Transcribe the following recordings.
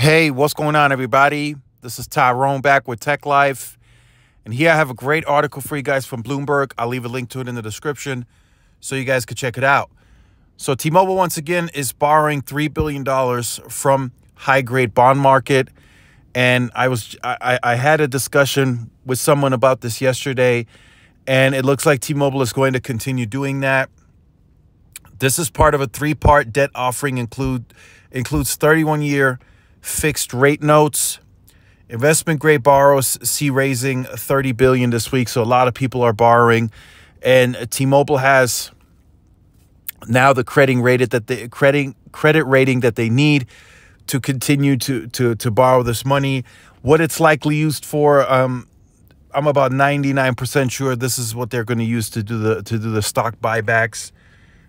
Hey, what's going on, everybody? This is Tyrone back with Tech Life. And here I have a great article for you guys from Bloomberg. I'll leave a link to it in the description so you guys can check it out. So T-Mobile, once again, is borrowing $3 billion from high-grade bond market. And I had a discussion with someone about this yesterday, and it looks like T-Mobile is going to continue doing that. This is part of a three-part debt offering, includes 31-year fixed rate notes. Investment grade borrowers see raising $30 billion this week, so a lot of people are borrowing, and T-Mobile has now the credit rating that they need to continue to borrow this money. What it's likely used for, I'm about 99% sure this is what they're going to use to do the stock buybacks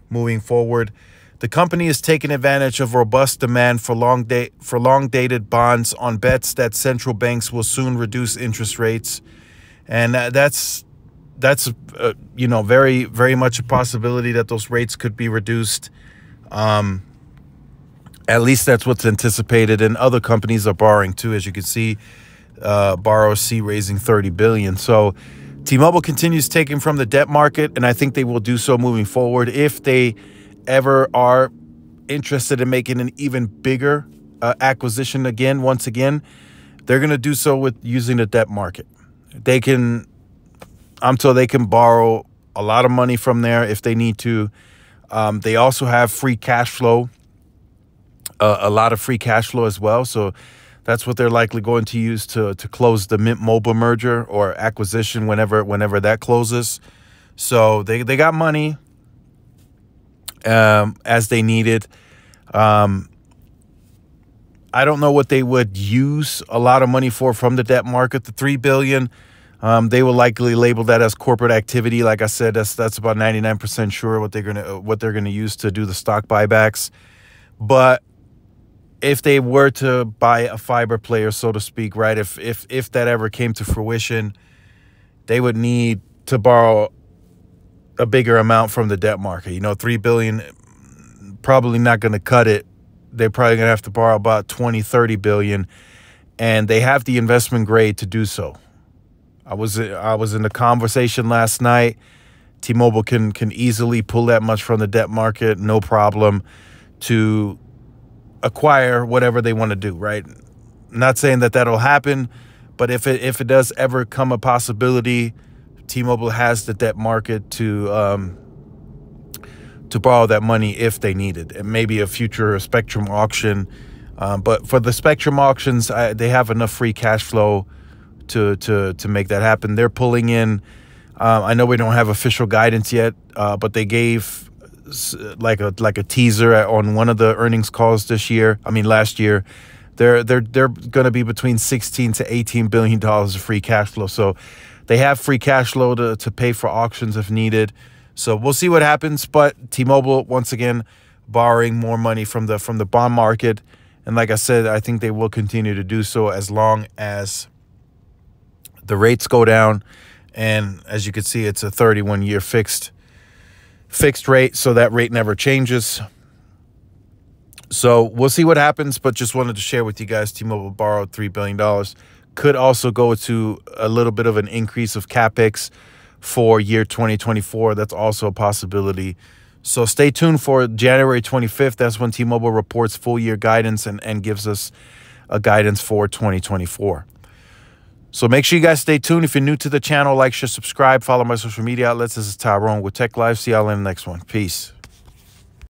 moving forward. The company is taking advantage of robust demand for long-dated bonds on bets that central banks will soon reduce interest rates, and that's very, very much a possibility that those rates could be reduced. At least that's what's anticipated, and other companies are borrowing too, as you can see. Borrowers see raising $30 billion. So T-Mobile continues taking from the debt market, and I think they will do so moving forward. If they ever are interested in making an even bigger acquisition once again, they're going to do so with using the debt market. I'm told they can borrow a lot of money from there if they need to. They also have free cash flow, a lot of free cash flow as well. So that's what they're likely going to use to close the Mint Mobile merger or acquisition whenever that closes. So they got money as they need it. I don't know what they would use a lot of money from the debt market. The $3 billion, they will likely label that as corporate activity. Like I said, that's about 99% sure what they're gonna use to do the stock buybacks. But if they were to buy a fiber player, so to speak, right? If that ever came to fruition, they would need to borrow a bigger amount from the debt market. $3 billion probably not going to cut it. They're probably going to have to borrow about $20-30 billion, and they have the investment grade to do so. I was in the conversation last night. T-Mobile can easily pull that much from the debt market, no problem, to acquire whatever they want to do, right? Not saying that that'll happen, but if it does ever come a possibility, T-Mobile has the debt market to borrow that money if they need it. And maybe a future Spectrum auction. But for the Spectrum auctions, they have enough free cash flow to make that happen. They're pulling in, I know we don't have official guidance yet, but they gave like a teaser on one of the earnings calls last year. They're going to be between $16 to $18 billion of free cash flow. So they have free cash flow to pay for auctions if needed. So we'll see what happens. But T-Mobile, once again, borrowing more money from the bond market. And like I said, I think they will continue to do so as long as the rates go down. And as you can see, it's a 31-year fixed rate, so that rate never changes. So we'll see what happens, but just wanted to share with you guys, T-Mobile borrowed $3 billion. Could also go to a little bit of an increase of CapEx for year 2024. That's also a possibility. So stay tuned for January 25th. That's when T-Mobile reports full year guidance and gives us a guidance for 2024. So make sure you guys stay tuned. If you're new to the channel, like, share, subscribe, follow my social media outlets. This is Tyrone with Tech Life. See y'all in the next one. Peace.